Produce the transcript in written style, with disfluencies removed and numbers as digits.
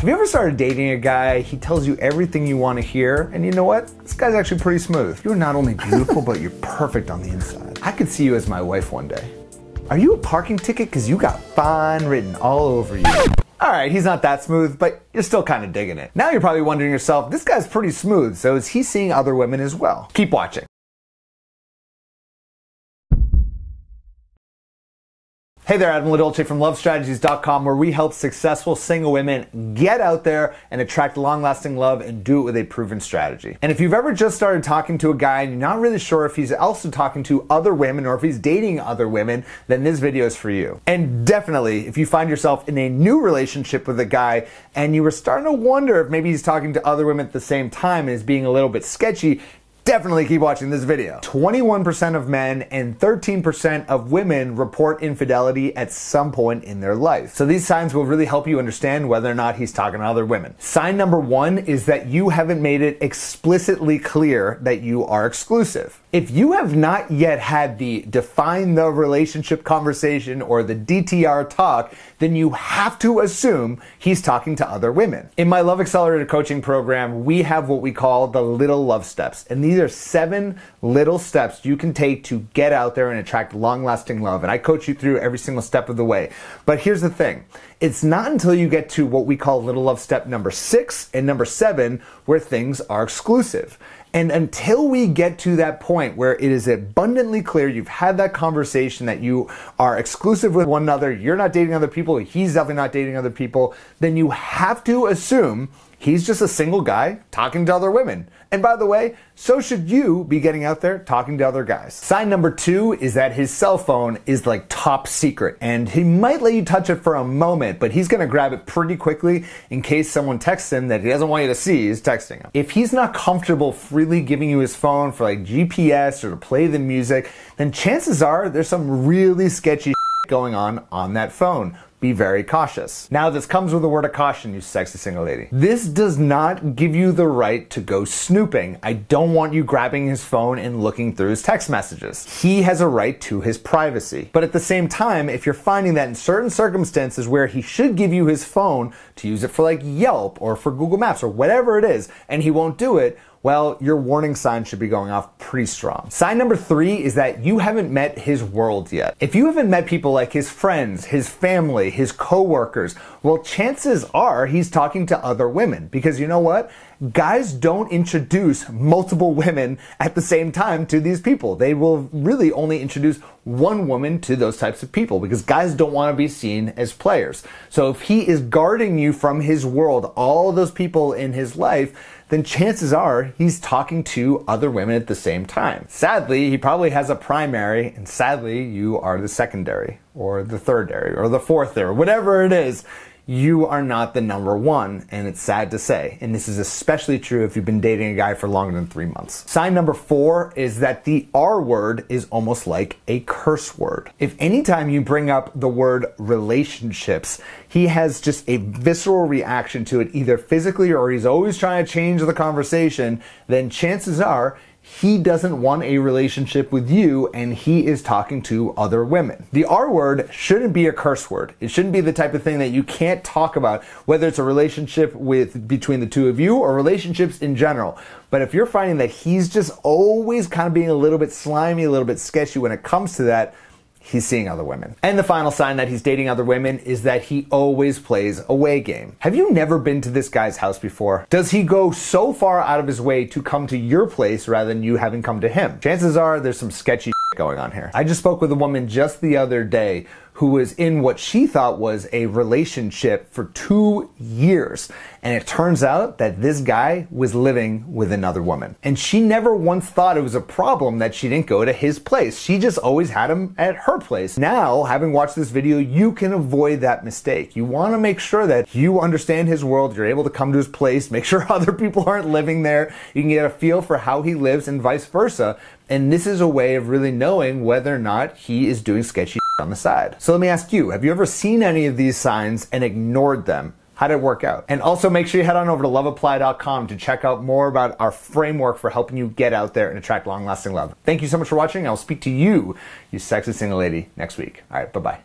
Have you ever started dating a guy, he tells you everything you want to hear, and you know what? This guy's actually pretty smooth. You're not only beautiful, but you're perfect on the inside. I could see you as my wife one day. Are you a parking ticket? Because you got fine written all over you. Alright, he's not that smooth, but you're still kind of digging it. Now you're probably wondering yourself, this guy's pretty smooth, so is he seeing other women as well? Keep watching. Hey there, Adam LaDolce from LoveStrategies.com, where we help successful single women get out there and attract long-lasting love and do it with a proven strategy. And if you've ever just started talking to a guy and you're not really sure if he's also talking to other women or if he's dating other women, then this video is for you. And definitely, if you find yourself in a new relationship with a guy and you were starting to wonder if maybe he's talking to other women at the same time and is being a little bit sketchy, definitely keep watching this video. 21% of men and 13% of women report infidelity at some point in their life. So these signs will really help you understand whether or not he's talking to other women. Sign number one is that you haven't made it explicitly clear that you are exclusive. If you have not yet had the define the relationship conversation or the DTR talk, then you have to assume he's talking to other women. In my Love Accelerator coaching program, we have what we call the little love steps. And these are 7 little steps you can take to get out there and attract long-lasting love. And I coach you through every single step of the way. But here's the thing. It's not until you get to what we call little love step number 6 and number 7 where things are exclusive. And until we get to that point where it is abundantly clear you've had that conversation that you are exclusive with one another, you're not dating other people, he's definitely not dating other people, then you have to assume he's just a single guy talking to other women. And by the way, so should you be getting out there talking to other guys. Sign number 2 is that his cell phone is like top secret, and he might let you touch it for a moment, but he's gonna grab it pretty quickly in case someone texts him that he doesn't want you to see he's texting him. If he's not comfortable freely giving you his phone for like GPS or to play the music, then chances are there's some really sketchy going on that phone. Be very cautious. Now this comes with a word of caution, you sexy single lady. This does not give you the right to go snooping. I don't want you grabbing his phone and looking through his text messages. He has a right to his privacy. But at the same time, if you're finding that in certain circumstances where he should give you his phone to use it for like Yelp or for Google Maps or whatever it is, and he won't do it, well, your warning sign should be going off pretty strong. Sign number 3 is that you haven't met his world yet. If you haven't met people like his friends, his family, his coworkers, well, chances are he's talking to other women. Because you know what? Guys don't introduce multiple women at the same time to these people. They will really only introduce one woman to those types of people because guys don't want to be seen as players. So if he is guarding you from his world, all of those people in his life, then chances are he's talking to other women at the same time. Sadly, he probably has a primary, and sadly, you are the secondary, or the thirdary, or the fourth there, whatever it is. You are not the number one, and it's sad to say. And this is especially true if you've been dating a guy for longer than 3 months. Sign number 4 is that the R word is almost like a curse word. If anytime you bring up the word relationships, he has just a visceral reaction to it, either physically or he's always trying to change the conversation, then chances are he doesn't want a relationship with you and he is talking to other women. The R word shouldn't be a curse word. It shouldn't be the type of thing that you can't talk about, whether it's a relationship between the two of you or relationships in general. But if you're finding that he's just always kind of being a little bit slimy, a little bit sketchy when it comes to that, he's seeing other women. And the final sign that he's dating other women is that he always plays a away game. Have you never been to this guy's house before? Does he go so far out of his way to come to your place rather than you having come to him? Chances are there's some sketchy going on here. I just spoke with a woman just the other day who was in what she thought was a relationship for 2 years. And it turns out that this guy was living with another woman. And she never once thought it was a problem that she didn't go to his place. She just always had him at her place. Now, having watched this video, you can avoid that mistake. You want to make sure that you understand his world, you're able to come to his place, make sure other people aren't living there. You can get a feel for how he lives and vice versa. And this is a way of really knowing whether or not he is doing sketchy on the side. So let me ask you, have you ever seen any of these signs and ignored them? How did it work out? And also make sure you head on over to loveapply.com to check out more about our framework for helping you get out there and attract long-lasting love. Thank you so much for watching. I'll speak to you, you sexy single lady, next week. All right, bye-bye.